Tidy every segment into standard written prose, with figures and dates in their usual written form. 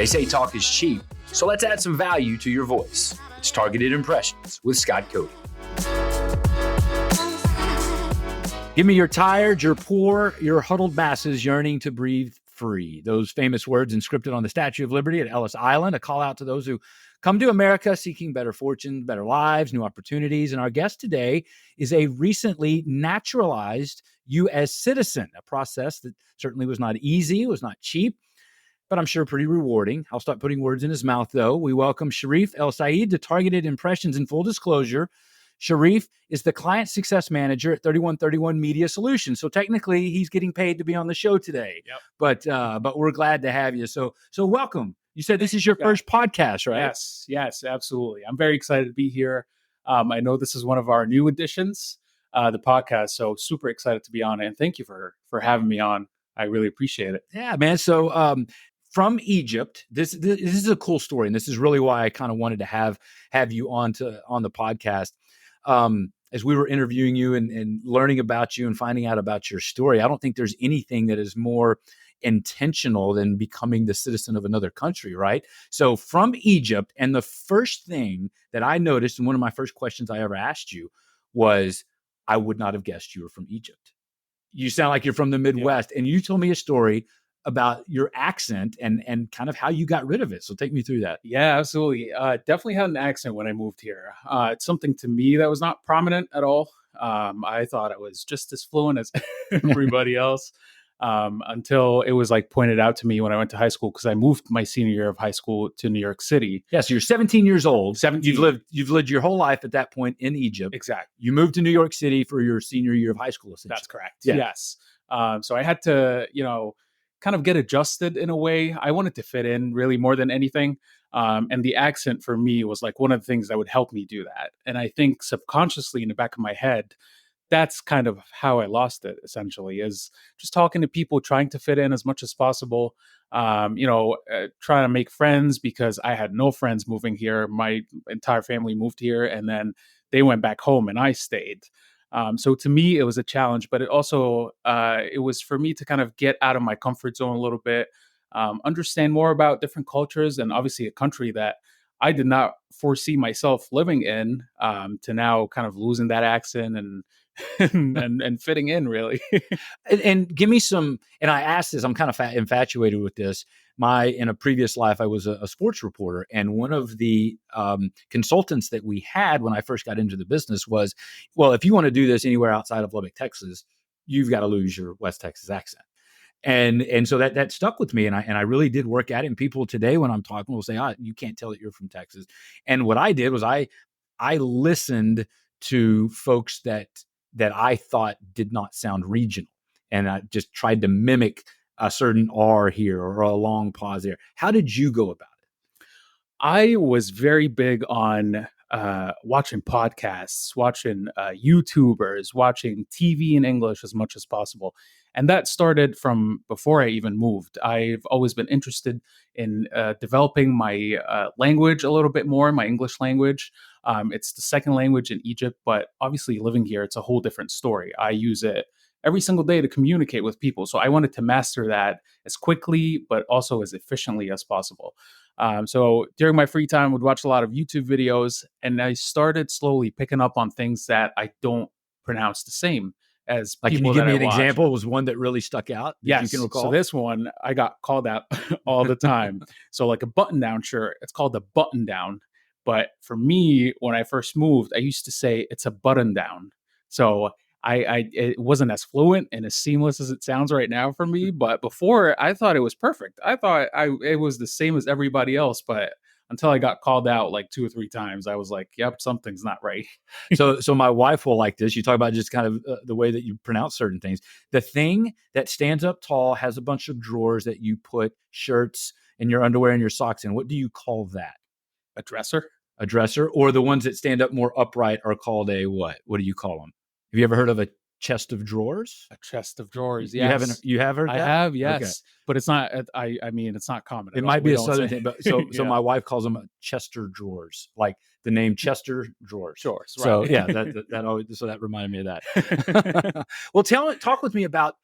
They say talk is cheap, so let's add some value to your voice. It's Targeted Impressions with Scott Cody. Give me your tired, your poor, your huddled masses yearning to breathe free. Those famous words inscripted on the Statue of Liberty at Ellis Island, a call out to those who come to America seeking better fortune, better lives, new opportunities. And our guest today is a recently naturalized U.S. citizen, a process that certainly was not easy, was not cheap, but I'm sure pretty rewarding. I'll stop putting words in his mouth, though. We welcome Sherif ElSaid to Targeted Impressions. In full disclosure, Sherif is the client success manager at 3131 Media Solutions. So technically, he's getting paid to be on the show today. Yep. But we're glad to have you. So welcome. You said this is your first podcast, right? Yes, absolutely. I'm very excited to be here. I know this is one of our new additions, the podcast. So super excited to be on it. And thank you for having me on. I really appreciate it. Yeah, man. So from Egypt, this is a cool story. And this is really why I kind of wanted to have you on the podcast. As we were interviewing you and learning about you and finding out about your story, I don't think there's anything that is more intentional than becoming the citizen of another country, right? So from Egypt, and the first thing that I noticed, and one of my first questions I ever asked you was, I would not have guessed you were from Egypt. You sound like you're from the Midwest, and you told me a story about your accent and kind of how you got rid of it. So take me through that. Yeah, absolutely. Definitely had an accent when I moved here. It's something to me that was not prominent at all. I thought I was just as fluent as everybody else until it was like pointed out to me when I went to high school, because I moved my senior year of high school to New York City. Yeah, so you're 17 years old. 17. You've lived your whole life at that point in Egypt. Exactly. You moved to New York City for your senior year of high school, essentially. That's correct. Yeah. Yes. So I had to, kind of get adjusted in a way. I wanted to fit in really more than anything. And the accent for me was like one of the things that would help me do that. And I think subconsciously in the back of my head, that's kind of how I lost it, essentially, is just talking to people, trying to fit in as much as possible, trying to make friends, because I had no friends moving here. My entire family moved here, and then they went back home and I stayed. So to me, it was a challenge, but it also, it was for me to kind of get out of my comfort zone a little bit, understand more about different cultures, and obviously a country that I did not foresee myself living in, to now kind of losing that accent and and fitting in, really. and give me some, and I asked this, I'm kind of infatuated with this. In a previous life, I was a sports reporter, and one of the consultants that we had when I first got into the business was, well, if you want to do this anywhere outside of Lubbock, Texas, you've got to lose your West Texas accent. And so that stuck with me, and I really did work at it. And people today, when I'm talking, will say, you can't tell that you're from Texas. And what I did was I listened to folks that I thought did not sound regional, and I just tried to mimic a certain R here or a long pause there. How did you go about it? I was very big on watching podcasts, watching YouTubers, watching TV in English as much as possible. And that started from before I even moved. I've always been interested in developing my language a little bit more, my English language. It's the second language in Egypt, but obviously living here, it's a whole different story. I use it every single day to communicate with people. So I wanted to master that as quickly, but also as efficiently as possible. So during my free time, I would watch a lot of YouTube videos, and I started slowly picking up on things that I don't pronounce the same as like, people. Can you give me an example? It was one that really stuck out? Yes. You can recall? So this one, I got called out all the time. So like a button-down shirt, it's called a button-down. But for me, when I first moved, I used to say it's a button-down. So it wasn't as fluent and as seamless as it sounds right now for me. But before, I thought it was perfect. I thought it was the same as everybody else. But until I got called out like 2 or 3 times, I was like, yep, something's not right. So my wife will like this. You talk about just kind of the way that you pronounce certain things. The thing that stands up tall has a bunch of drawers that you put shirts and your underwear and your socks in. What do you call that? A dresser? A dresser? Or the ones that stand up more upright are called a what? What do you call them? Have you ever heard of a chest of drawers? A chest of drawers, yes. You have heard that? I have, yes. Okay. But it's not, I mean, it's not common. It might be a Southern thing, but so my wife calls them Chester drawers, like the name Chester drawers. Sure. Right. So yeah, that always, so that reminded me of that. Well, talk with me about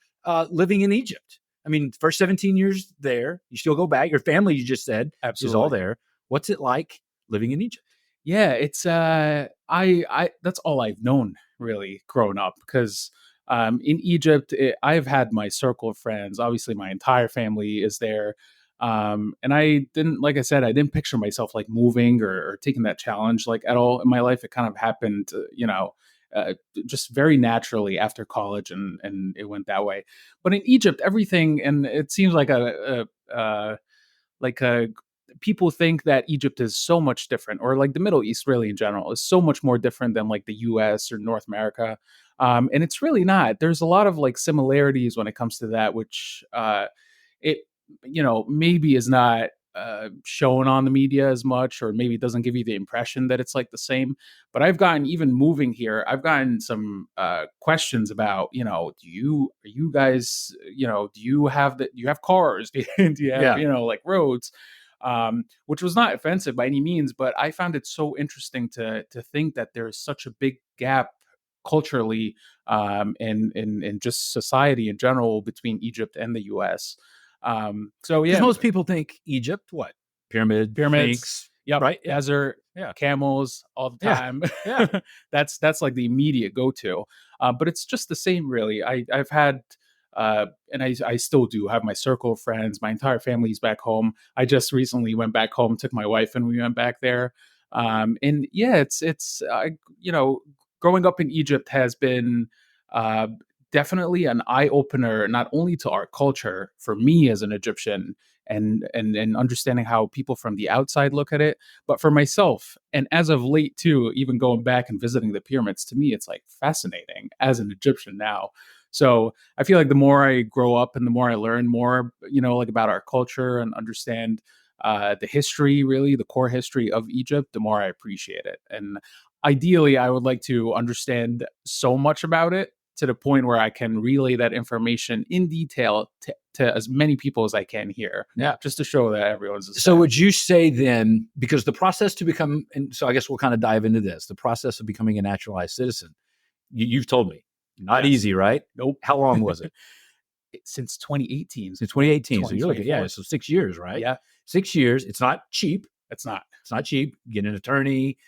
living in Egypt. I mean, first 17 years there, you still go back. Your family, you just said, is all Absolutely. there. What's it like living in Egypt? Yeah, it's I that's all I've known really growing up because in Egypt I've had my circle of friends. Obviously, my entire family is there, and I didn't, like I said, I didn't picture myself like moving or taking that challenge like at all in my life. It kind of happened, uh, just very naturally after college, and it went that way. But in Egypt, everything, and it seems like like people think that Egypt is so much different, or like the Middle East, really in general, is so much more different than like the U.S. or North America, and it's really not. There's a lot of like similarities when it comes to that, which it maybe is not shown on the media as much, or maybe it doesn't give you the impression that it's like the same. But I've gotten, even moving here, I've gotten some questions about, are you guys, do you have do you have cars, do you have, Yeah. like roads, which was not offensive by any means, but I found it so interesting to think that there's such a big gap culturally, and just society in general between Egypt and the U.S. So Because yeah, most people think Egypt, what? Pyramid, pyramids, Sphinx, yep, right? Yeah. desert, Yeah. camels all the Yeah. time. Yeah. That's like the immediate go-to. But it's just the same, really. I've had, and I still do have my circle of friends. My entire family's back home. I just recently went back home, took my wife, and we went back there. And yeah, it's growing up in Egypt has been uh, definitely an eye opener, not only to our culture for me as an Egyptian, and understanding how people from the outside look at it, but for myself, and as of late too, even going back and visiting the pyramids, to me it's like fascinating as an Egyptian now. So I feel like the more I grow up and the more I learn more, like about our culture and understand the history, really the core history of Egypt, the more I appreciate it. And ideally, I would like to understand so much about it to the point where I can relay that information in detail to as many people as I can here, Yeah. just to show that everyone's the So same. would you say then, because the process to become, and so I guess we'll kind of dive into this, the process of becoming a naturalized citizen, you've told me, not Yes. easy, right? Nope. How long was it? Since 2018, Since 2018. So you're looking, yeah, 2024. so 6 years, right? Yeah, 6 years. It's not cheap. it's not. It's not cheap. Get an attorney,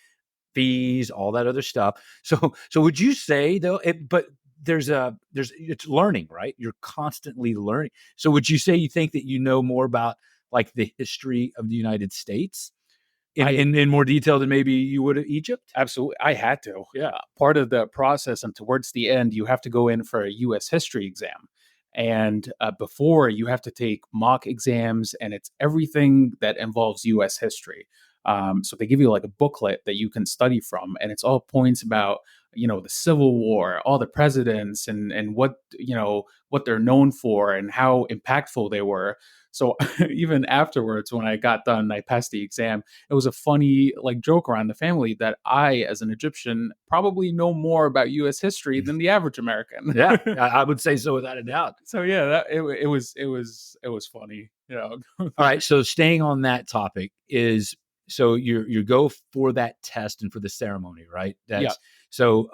fees, all that other stuff. So would you say though, but there's it's learning, right? You're constantly learning. So would you say you think that you know more about like the history of the United States in I in more detail than maybe you would of Egypt? Absolutely. I had to. Yeah. Part of the process, and towards the end, you have to go in for a U.S. history exam. And before, you have to take mock exams, and it's everything that involves U.S. history. So they give you like a booklet that you can study from, and it's all points about the Civil War, all the presidents, and what they're known for and how impactful they were. So even afterwards, when I got done, I passed the exam. It was a funny like joke around the family that I, as an Egyptian, probably know more about U.S. history than the average American. Yeah, I would say so without a doubt. So yeah, it was funny. All right. So staying on that topic is so you go for that test and for the ceremony, right? Yeah. That's so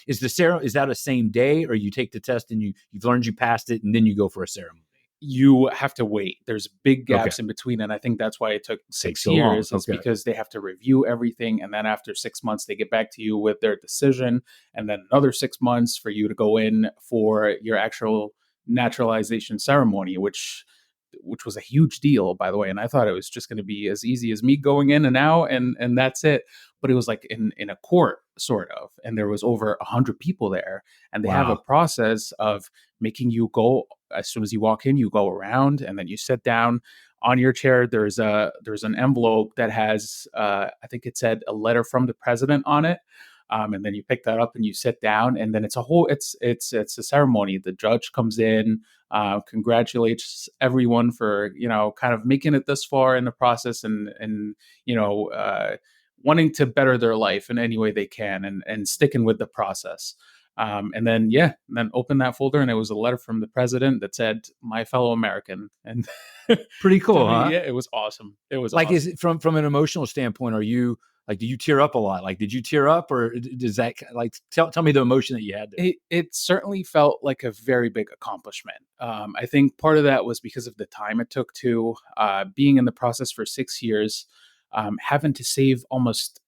is is that a same day, or you take the test and you've learned you passed it and then you go for a ceremony? You have to wait. There's big Okay. gaps in between, and I think that's why it took Takes six so long. years. It's Okay. because they have to review everything, and then after 6 months, they get back to you with their decision, and then another 6 months for you to go in for your actual naturalization ceremony, which was a huge deal, by the way. And I thought it was just going to be as easy as me going in and out, and that's it. But it was like in a court, sort of, and there was over 100 people there, and they have a Wow. process of making you go. As soon as you walk in, you go around, and then you sit down on your chair. There's an envelope that has I think it said a letter from the president on it. And then you pick that up and you sit down, and then it's a ceremony. The judge comes in, congratulates everyone for kind of making it this far in the process, and wanting to better their life in any way they can, and sticking with the process. And then open that folder, and it was a letter from the president that said, "My fellow American." And Pretty to cool, me, huh? yeah, it was awesome. It was Like, is awesome. it from an emotional standpoint? Are you Like, do you tear up a lot? Like, did you tear up, or does that, like, tell me the emotion that you had there? It certainly felt like a very big accomplishment. I think part of that was because of the time it took to being in the process for 6 years, having to save almost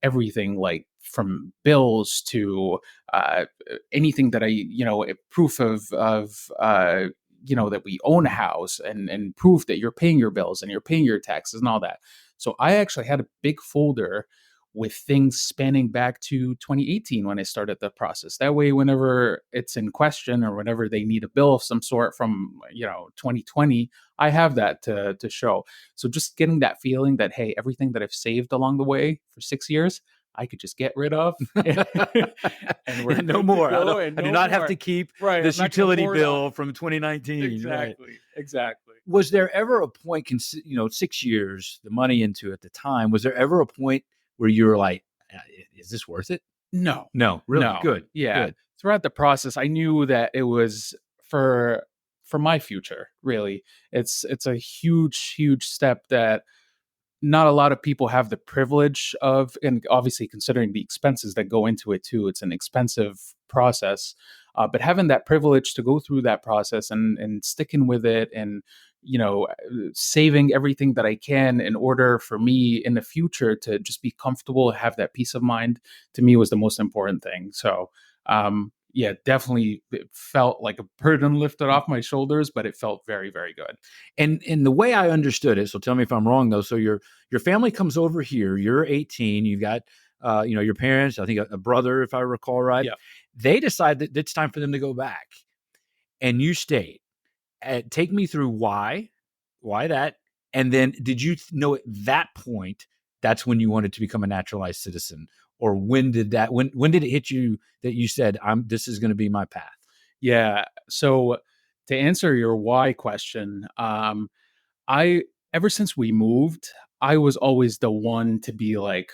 everything, like from bills to uh, anything that proof of that we own a house, and proof that you're paying your bills and you're paying your taxes and all that. So I actually had a big folder with things spanning back to 2018 when I started the process. That way, whenever it's in question or whenever they need a bill of some sort from 2020, I have that to show. So just getting that feeling that, hey, everything that I've saved along the way for 6 years, I could just get rid of, and we're No good to more. go. And I do no not have more. to keep Right? I'm this not going to utility hoard on bill it. from 2019. Right. Exactly. Was there ever a point, 6 years, the money into at the time, was there ever a point where you were like, is this worth it? No, No, really? no, Good. yeah. Good. Throughout the process, I knew that it was for my future. Really, it's a huge step that not a lot of people have the privilege of, and obviously considering the expenses that go into it too, it's an expensive process. But having that privilege to go through that process and sticking with it, and saving everything that I can in order for me in the future to just be comfortable, have that peace of mind, to me was the most important thing. So yeah, definitely it felt like a burden lifted off my shoulders, but it felt very, very good. And the way I understood it, so tell me if I'm wrong though. So your family comes over here. You're 18. You've got your parents. I think a brother, if I recall right. Yeah. They decide that it's time for them to go back, and you stayed. Take me through why that, and then did you know at that point that's when you wanted to become a naturalized citizen, or when did it hit you that you said, this is going to be my path? Yeah. So to answer your why question, I ever since we moved, I was always the one to be like,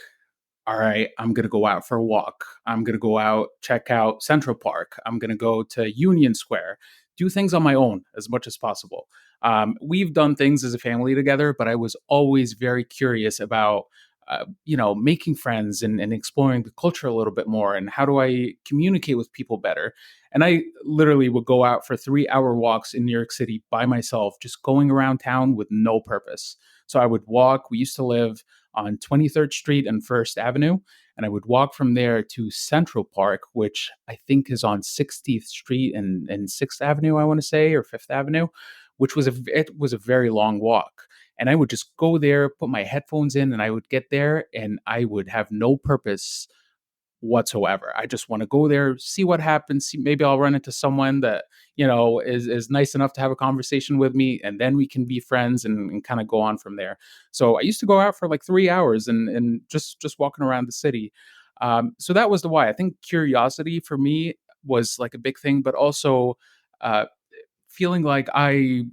all right, I'm going to go out for a walk. I'm going to go out, check out Central Park. I'm going to go to Union Square, do things on my own as much as possible. We've done things as a family together, but I was always very curious about, making friends and exploring the culture a little bit more. And how do I communicate with people better? And I literally would go out for 3-hour walks in New York City by myself, just going around town with no purpose. So I would walk. We used to live on 23rd Street and First Avenue. And I would walk from there to Central Park, which I think is on 60th Street and 6th Avenue, I want to say, or 5th Avenue, which it was a very long walk. And I would just go there, put my headphones in, and I would get there, and I would have no purpose whatsoever. I just want to go there, see what happens. See, maybe I'll run into someone that is nice enough to have a conversation with me, and then we can be friends and kind of go on from there. So I used to go out for like 3 hours and just walking around the city. So that was the why. I think curiosity for me was like a big thing, but also uh, feeling like I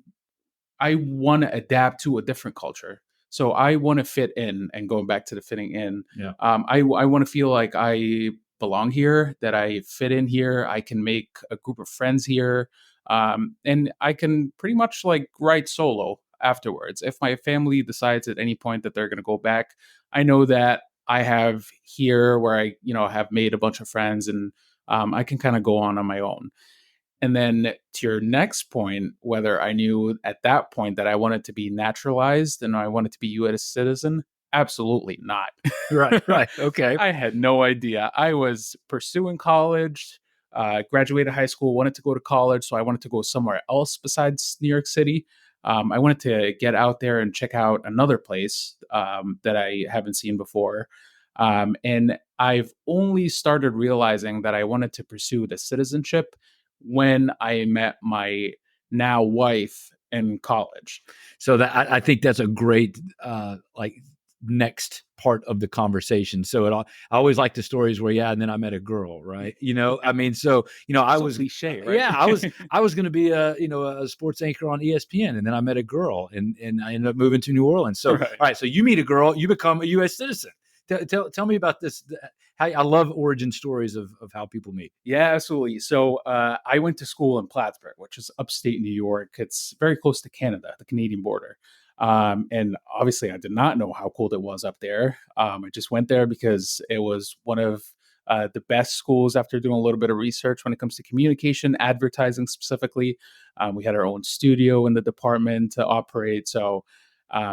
want to adapt to a different culture. So I want to fit in, and going back to the fitting in, Yeah. I want to feel like I belong here, that I fit in here. I can make a group of friends here. And I can pretty much like ride solo afterwards. If my family decides at any point that they're going to go back, I know that I have here where I, have made a bunch of friends, and I can kind of go on my own. And then to your next point, whether I knew at that point that I wanted to be naturalized and I wanted to be U.S. citizen, absolutely not. Right. Okay. I had no idea. I was pursuing college, graduated high school, wanted to go to college. So I wanted to go somewhere else besides New York City. I wanted to get out there and check out another place that I haven't seen before. And I've only started realizing that I wanted to pursue the citizenship when I met my now wife in college. So that I think that's a great next part of the conversation. So I always like the stories where, and then I met a girl, right? I mean, so I was cliche, right? Yeah, I was going to be a sports anchor on ESPN, and then I met a girl, and I ended up moving to New Orleans. So Right. All right, so you meet a girl, you become a U.S. citizen. Tell me about this. I love origin stories of how people meet. Yeah, absolutely. So I went to school in Plattsburg, which is upstate New York. It's very close to Canada, the Canadian border. And obviously, I did not know how cold it was up there. I just went there because it was one of the best schools after doing a little bit of research when it comes to communication, advertising specifically. We had our own studio in the department to operate. So,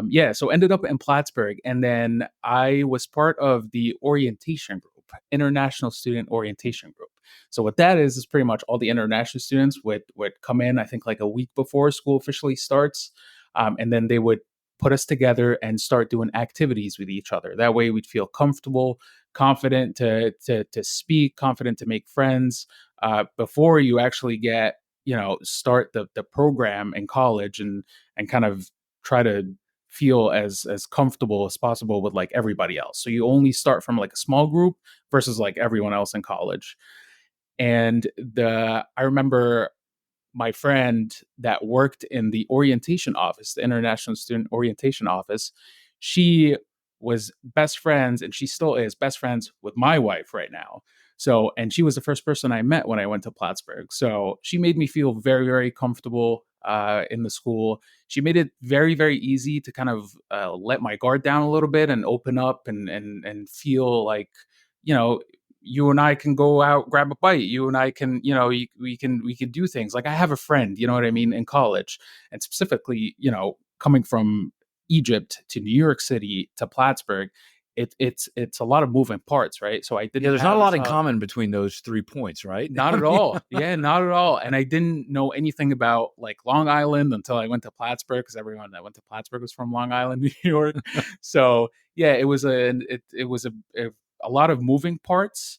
yeah, so ended up in Plattsburgh. And then I was part of the orientation group, International Student Orientation Group. So what that is pretty much all the international students would come in, I think like a week before school officially starts. And then they would put us together and start doing activities with each other. That way we'd feel comfortable, confident to speak, confident to make friends before you actually get, start the program in college and kind of try to feel as comfortable as possible with like everybody else. So you only start from like a small group versus like everyone else in college. And I remember my friend that worked in the orientation office, the International Student Orientation Office, she was best friends, and she still is best friends with my wife right now. So, and she was the first person I met when I went to Plattsburgh. So she made me feel very, very comfortable in the school. She made it very, very easy to kind of let my guard down a little bit and open up and feel like, you know, you and I can go out, grab a bite. You and I can, we can do things. Like I have a friend, you know what I mean, in college, and specifically, coming from Egypt to New York City to Plattsburgh, it's a lot of moving parts, right? So I Yeah, didn't there's not a have lot in common between those 3 points, right? not I at mean, all. Yeah, not at all. And I didn't know anything about like Long Island until I went to Plattsburgh because everyone that went to Plattsburgh was from Long Island, New York. So yeah, it was a lot of moving parts,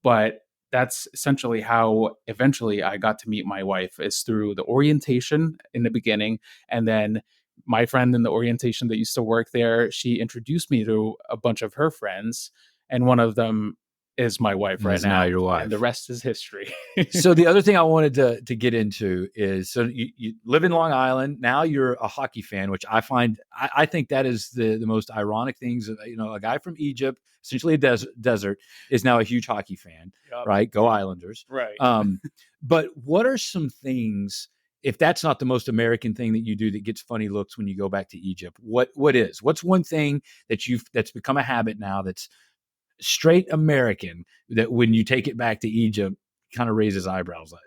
but that's essentially how eventually I got to meet my wife is through the orientation in the beginning, and then my friend in the orientation that used to work there, she introduced me to a bunch of her friends, and one of them is my wife and right is now now, your and the wife. rest is history. So the other thing I wanted to get into is, so you live in Long Island. Now you're a hockey fan, which I think that is the most ironic things. A guy from Egypt, essentially a desert, is now a huge hockey fan, Yep. right? Go Islanders. Right. But what are some things, if that's not the most American thing that you do that gets funny looks when you go back to Egypt? What's one thing that's become a habit now that's straight American that when you take it back to Egypt kind of raises eyebrows at?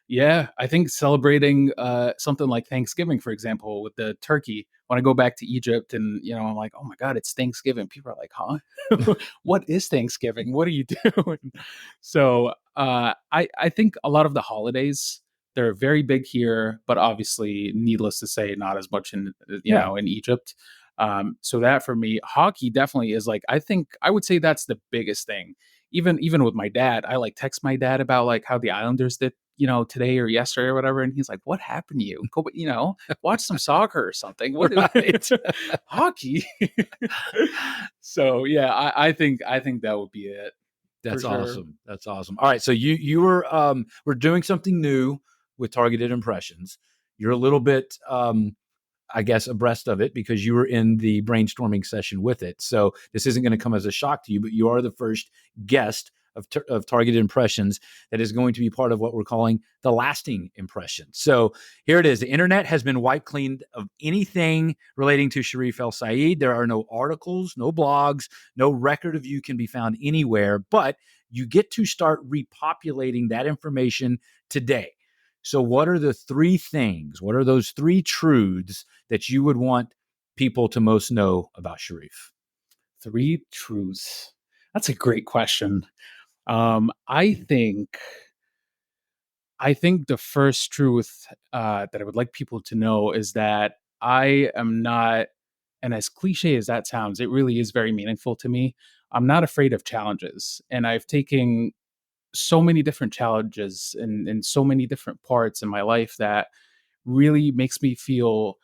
Yeah, I think celebrating something like Thanksgiving, for example, with the turkey. When I go back to Egypt, and I'm like, oh my god, it's Thanksgiving. People are like, huh? What is Thanksgiving? What are you doing? So I think a lot of the holidays, they're very big here, but obviously, needless to say, not as much in Yeah. in Egypt. So that for me, hockey definitely is like, I think I would say that's the biggest thing. Even with my dad, I like text my dad about like how the Islanders did, today or yesterday or whatever, and he's like, "What happened to you? Go, watch some soccer or something. What Right. hockey?" So yeah, I think that would be it for That's sure. awesome. That's awesome. All right. So you were doing something new with targeted impressions. You're a little bit I guess, abreast of it because you were in the brainstorming session with it. So this isn't going to come as a shock to you, but you are the first guest of Targeted Impressions that is going to be part of what we're calling the lasting impression. So here it is. The internet has been wiped clean of anything relating to Sherif ElSaid. There are no articles, no blogs, no record of you can be found anywhere, but you get to start repopulating that information today. So, what are the three things? What are those three truths that you would want people to most know about Sherif? Three truths. That's a great question. I think the first truth that I would like people to know is that I am not, and as cliche as that sounds, it really is very meaningful to me. I'm not afraid of challenges, and I've taken so many different challenges in so many different parts in my life that really makes me feel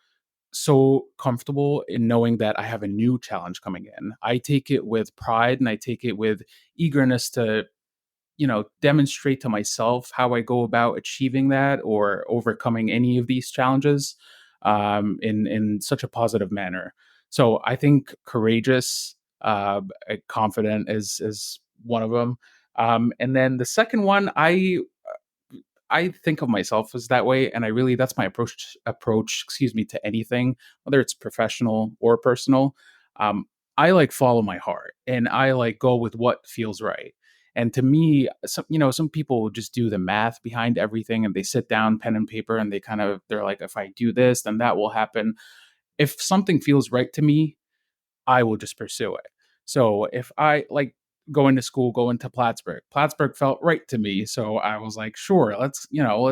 so comfortable in knowing that I have a new challenge coming in. I take it with pride and I take it with eagerness to, demonstrate to myself how I go about achieving that or overcoming any of these challenges in such a positive manner. So I think courageous, confident is one of them. And then the second one, I think of myself as that way, and that's my approach, to anything, whether it's professional or personal. Um, I like follow my heart, and I like go with what feels right. And to me, some people just do the math behind everything, and they sit down, pen and paper, and they're like, if I do this, then that will happen. If something feels right to me, I will just pursue it. So if I like going to school, going to Plattsburg felt right to me. So I was like, sure, let's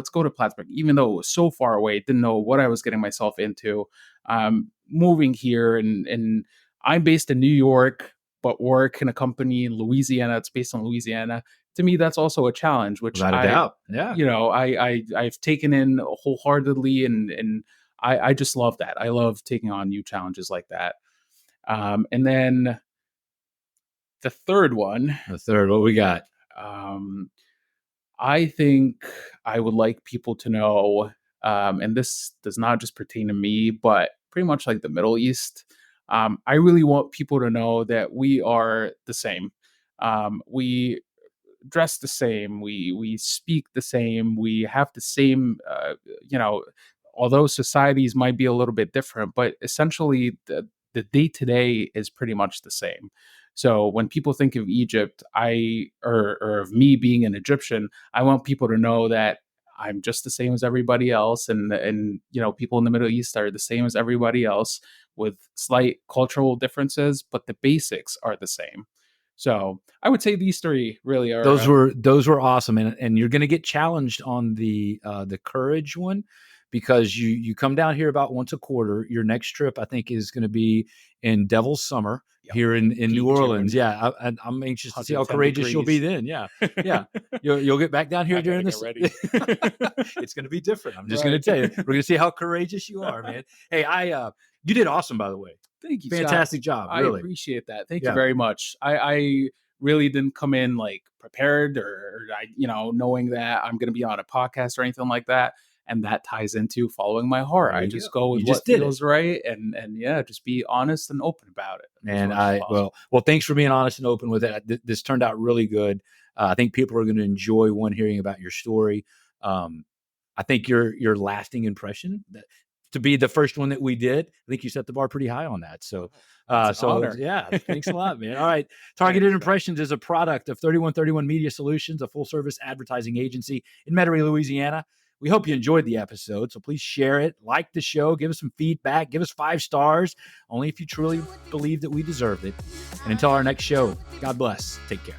go to Plattsburg, even though it was so far away, didn't know what I was getting myself into. Moving here and I'm based in New York, but work in a company in Louisiana. It's based in Louisiana. To me, that's also a challenge, which Without a doubt. Yeah. I've taken in wholeheartedly, and I just love that. I love taking on new challenges like that. And then the third one, What we got? um, I think I would like people to know, and this does not just pertain to me, but pretty much like the Middle East. I really want people to know that we are the same. We dress the same, we speak the same, we have the same, although societies might be a little bit different, but essentially the day to day is pretty much the same. So when people think of Egypt, or of me being an Egyptian, I want people to know that I'm just the same as everybody else, and people in the Middle East are the same as everybody else with slight cultural differences, but the basics are the same. So I would say these three really are. Those were awesome, and you're going to get challenged on the courage one, because you come down here about once a quarter. Your next trip, I think, is going to be in Devil's Summer here in New Orleans. June. Yeah, I'm anxious to see how courageous you'll be then. Yeah, yeah. You'll get back down here during this. It's going to be different. I'm just going to tell you. We're going to see how courageous you are, man. Hey, you did awesome, by the way. Thank you. Fantastic job. Really. I appreciate that. Thank you very much. I really didn't come in like prepared or knowing that I'm going to be on a podcast or anything like that. And that ties into following my heart. I just go with what feels right, and just be honest and open about it. And well, thanks for being honest and open with it. This turned out really good. I think people are going to enjoy hearing about your story. I think your lasting impression, to be the first one that we did, I think you set the bar pretty high on that. So, yeah, thanks a lot, man. All right. Targeted Impressions is a product of 3131 Media Solutions, a full service advertising agency in Metairie, Louisiana. We hope you enjoyed the episode. So please share it, like the show, give us some feedback, give us 5 stars, only if you truly believe that we deserved it. And until our next show, God bless. Take care.